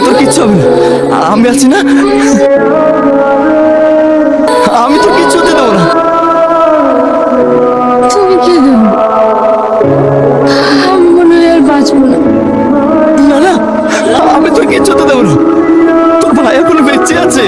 তোর কিচ্ছু হবে না, আমি আছি না। আমি তোর কিচ্ছু হতে দেবো না। তুমি কি দেবো? আমি মনে হয় আর বাঁচবো না। না না, আমি তোর কিচ্ছু হতে দেবো না। তোর ভাই এখনো বেঁচে আছে।